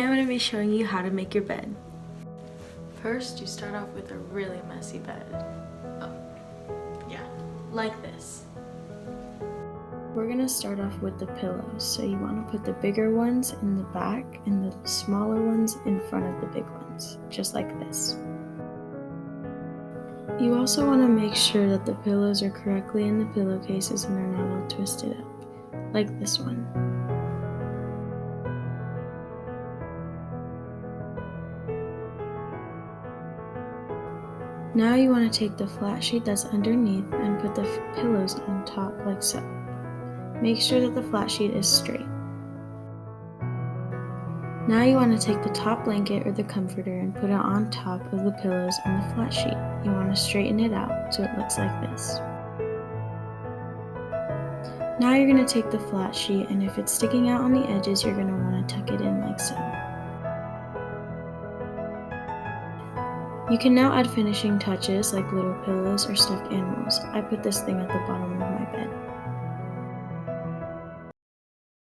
I'm going to be showing you how to make your bed. First, you start off with a really messy bed. Like this. We're going to start off with the pillows. So you want to put the bigger ones in the back and the smaller ones in front of the big ones, just like this. You also want to make sure that the pillows are correctly in the pillowcases and are not all twisted up, like this one. Now you want to take the flat sheet that's underneath and put the pillows on top like so. Make sure that the flat sheet is straight. Now you want to take the top blanket or the comforter and put it on top of the pillows on the flat sheet. You want to straighten it out so it looks like this. Now you're going to take the flat sheet, and if it's sticking out on the edges, you're going to want to tuck it in like so. You can now add finishing touches like little pillows or stuffed animals. I put this thing at the bottom of my